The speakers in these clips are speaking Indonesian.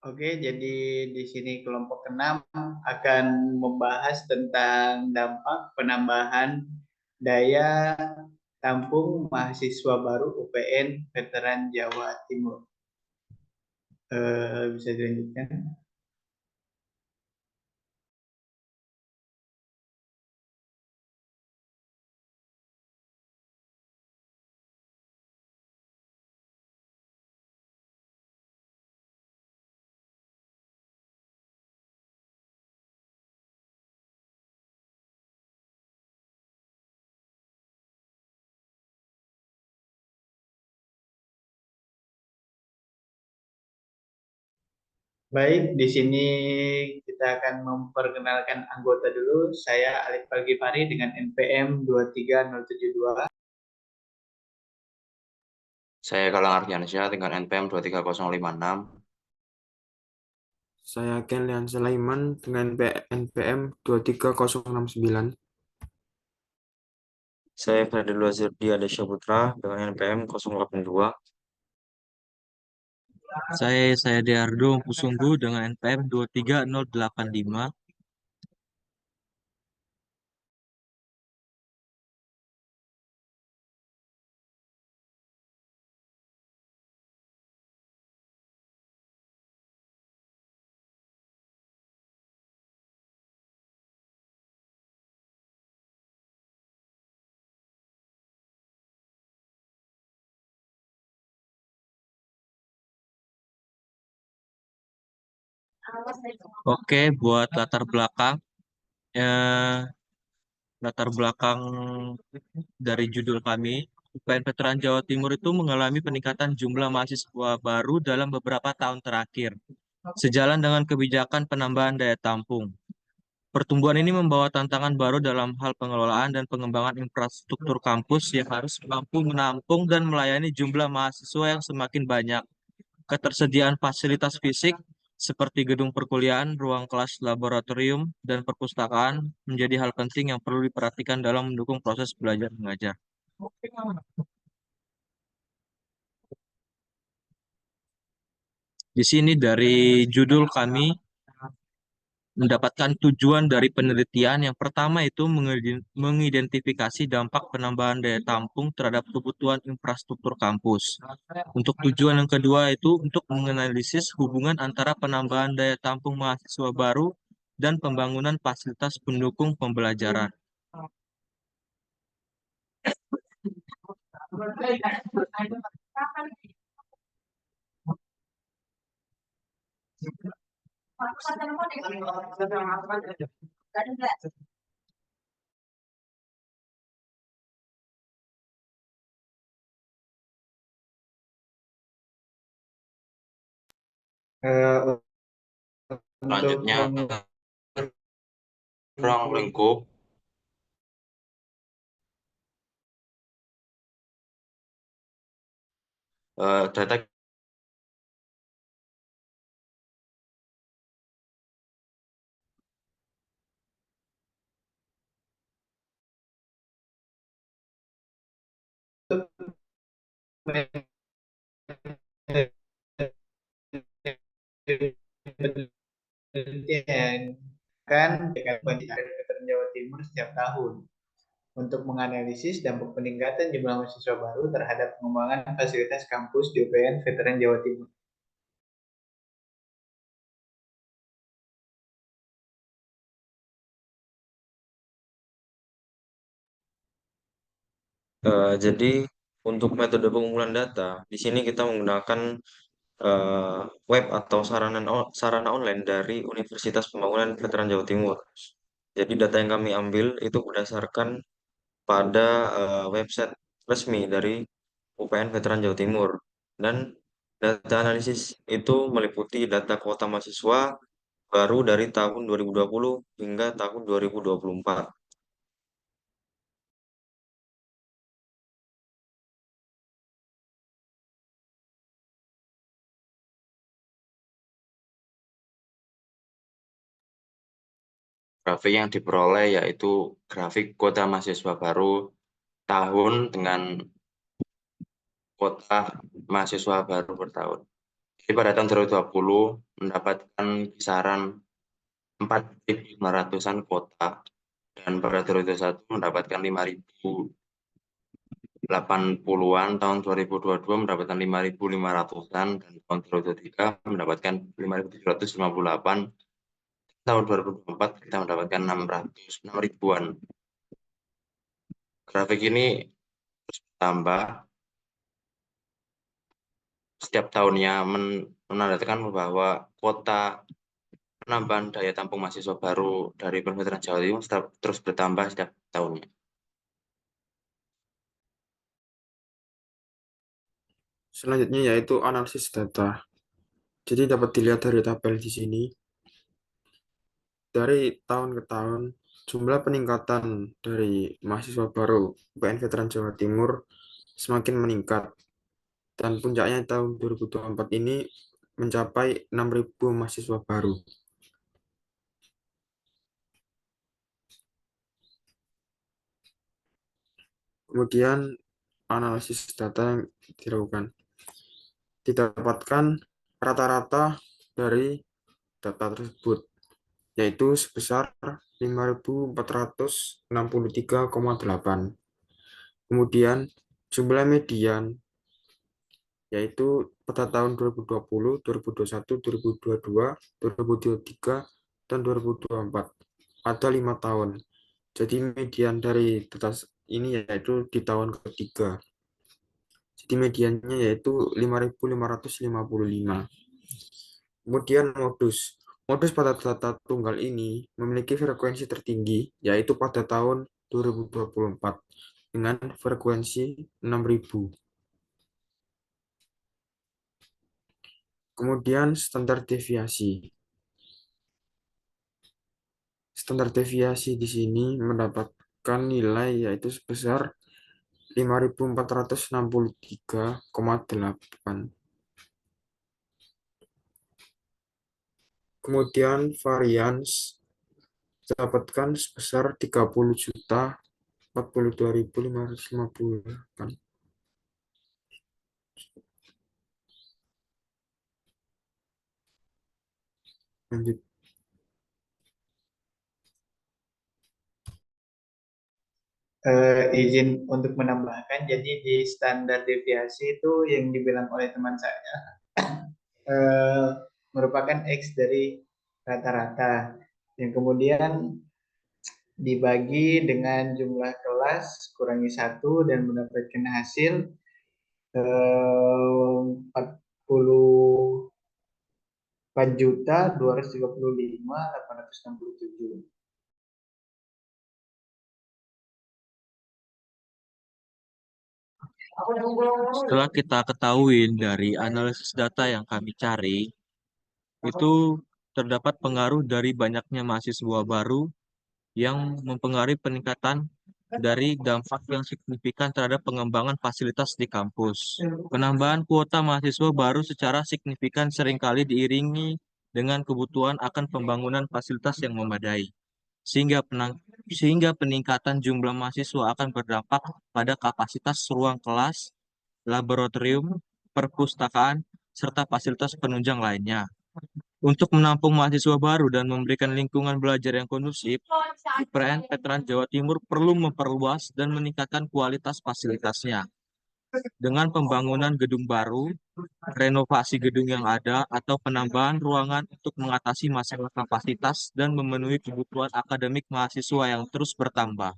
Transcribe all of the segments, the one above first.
Oke, jadi di sini kelompok keenam akan membahas tentang dampak penambahan daya tampung mahasiswa baru UPN Veteran Jawa Timur. Bisa dilanjutkan? Baik, di sini kita akan memperkenalkan anggota dulu. Saya Alif Pagipari dengan NPM 23072. Saya Galang Ardiansyah dengan NPM 23056. Saya Kelian Sulaiman dengan NPM 23069. Saya Fadil Wazirdi Adesya Putra dengan NPM 082. Saya Deardo Pusunggu dengan NPM 23085. Oke, buat latar belakang dari judul kami, UPN Veteran Jawa Timur itu mengalami peningkatan jumlah mahasiswa baru dalam beberapa tahun terakhir, sejalan dengan kebijakan penambahan daya tampung. Pertumbuhan ini membawa tantangan baru dalam hal pengelolaan dan pengembangan infrastruktur kampus yang harus mampu menampung dan melayani jumlah mahasiswa yang semakin banyak. Ketersediaan fasilitas fisik seperti gedung perkuliahan, ruang kelas laboratorium, dan perpustakaan menjadi hal penting yang perlu diperhatikan dalam mendukung proses belajar mengajar. Di sini dari judul kami mendapatkan tujuan dari penelitian. Yang pertama itu mengidentifikasi dampak penambahan daya tampung terhadap kebutuhan infrastruktur kampus. Untuk tujuan yang kedua itu untuk menganalisis hubungan antara penambahan daya tampung mahasiswa baru dan pembangunan fasilitas pendukung pembelajaran. Untuk Selanjutnya, ruang lingkup. Data penelitian kan Veteran Jawa Timur setiap tahun untuk menganalisis dampak peningkatan jumlah mahasiswa baru terhadap pengembangan fasilitas kampus di UPN Veteran Jawa Timur. jadi untuk metode pengumpulan data, di sini kita menggunakan eh, web atau sarana online dari Universitas Pembangunan Veteran Jawa Timur. Jadi data yang kami ambil itu berdasarkan pada website resmi dari UPN Veteran Jawa Timur. Dan data analisis itu meliputi data kuota mahasiswa baru dari tahun 2020 hingga tahun 2024. Grafik yang diperoleh yaitu grafik kuota mahasiswa baru tahun dengan kuota mahasiswa baru per tahun. Jadi pada tahun 2020 mendapatkan kisaran 4.500-an kuota, dan pada 2021 mendapatkan 5.080-an, tahun 2022 mendapatkan 5.500-an, dan tahun 2023 mendapatkan 5.758, tahun 2024 kita mendapatkan 6 ribuan. Grafik ini terus bertambah setiap tahunnya, menandakan bahwa kuota penambahan daya tampung mahasiswa baru dari Perveteran Jawa Timur terus bertambah setiap tahunnya. Selanjutnya yaitu analisis data. Jadi dapat dilihat dari tabel di sini. Dari tahun ke tahun, jumlah peningkatan dari mahasiswa baru UPN Veteran Jawa Timur semakin meningkat. Dan puncaknya tahun 2024 ini mencapai 6.000 mahasiswa baru. Kemudian analisis data yang dilakukan. Didapatkan rata-rata dari data tersebut, yaitu sebesar 5.463,8. Kemudian jumlah median, yaitu pada tahun 2020, 2021, 2022, 2023, dan 2024. Ada 5 tahun. Jadi median dari data ini yaitu di tahun ketiga. Jadi mediannya yaitu 5.555. Kemudian modus. Modus pada data tunggal ini memiliki frekuensi tertinggi, yaitu pada tahun 2024 dengan frekuensi 6.000. Kemudian standar deviasi. Standar deviasi di sini mendapatkan nilai yaitu sebesar 5.463,8. Kemudian varians didapatkan sebesar 30.042.558. Lanjut. Izin untuk menambahkan, jadi di standar deviasi itu yang dibilang oleh teman saya eh, merupakan X dari rata-rata yang kemudian dibagi dengan jumlah kelas kurangi 1 dan mendapatkan hasil 44.235.867. Setelah kita ketahui dari analisis data yang kami cari, itu terdapat pengaruh dari banyaknya mahasiswa baru yang mempengaruhi peningkatan dari dampak yang signifikan terhadap pengembangan fasilitas di kampus. Penambahan kuota mahasiswa baru secara signifikan seringkali diiringi dengan kebutuhan akan pembangunan fasilitas yang memadai, sehingga peningkatan jumlah mahasiswa akan berdampak pada kapasitas ruang kelas, laboratorium, perpustakaan, serta fasilitas penunjang lainnya. Untuk menampung mahasiswa baru dan memberikan lingkungan belajar yang kondusif, UPN Veteran Jawa Timur perlu memperluas dan meningkatkan kualitas fasilitasnya. Dengan pembangunan gedung baru, renovasi gedung yang ada, atau penambahan ruangan untuk mengatasi masalah kapasitas dan memenuhi kebutuhan akademik mahasiswa yang terus bertambah.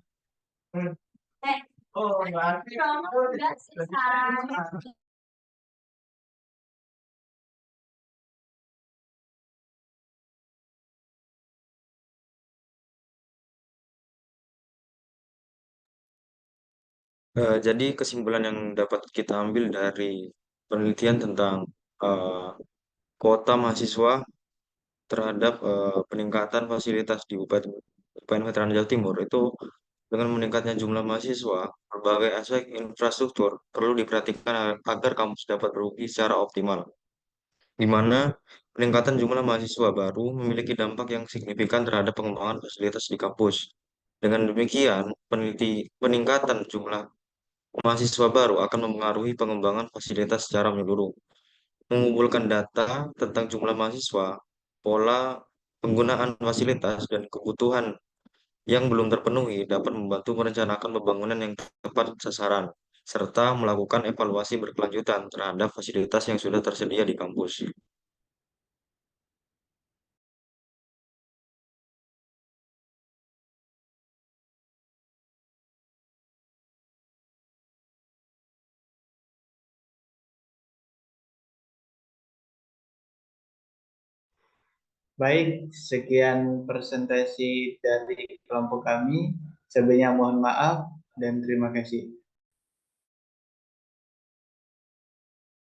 Jadi kesimpulan yang dapat kita ambil dari penelitian tentang eh, kuota mahasiswa terhadap peningkatan fasilitas di UPN Veteran Jawa Timur itu, dengan meningkatnya jumlah mahasiswa, berbagai aspek infrastruktur perlu diperhatikan agar kampus dapat berugi secara optimal, di mana peningkatan jumlah mahasiswa baru memiliki dampak yang signifikan terhadap pengembangan fasilitas di kampus. Dengan demikian, peningkatan jumlah mahasiswa baru akan mempengaruhi pengembangan fasilitas secara menyeluruh. mengumpulkan data tentang jumlah mahasiswa, pola penggunaan fasilitas, dan kebutuhan yang belum terpenuhi dapat membantu merencanakan pembangunan yang tepat sasaran, serta melakukan evaluasi berkelanjutan terhadap fasilitas yang sudah tersedia di kampus. Baik, sekian presentasi dari kelompok kami. Sebenarnya mohon maaf dan terima kasih.